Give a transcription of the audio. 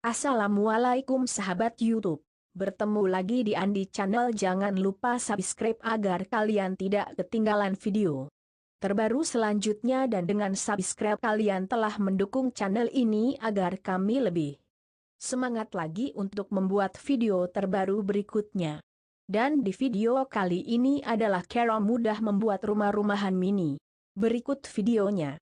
Assalamualaikum sahabat YouTube. Bertemu lagi di Andi Channel, jangan lupa subscribe agar kalian tidak ketinggalan video terbaru selanjutnya, dan dengan subscribe kalian telah mendukung channel ini agar kami lebih semangat lagi untuk membuat video terbaru berikutnya. Dan di video kali ini adalah cara mudah membuat rumah-rumahan mini. Berikut videonya.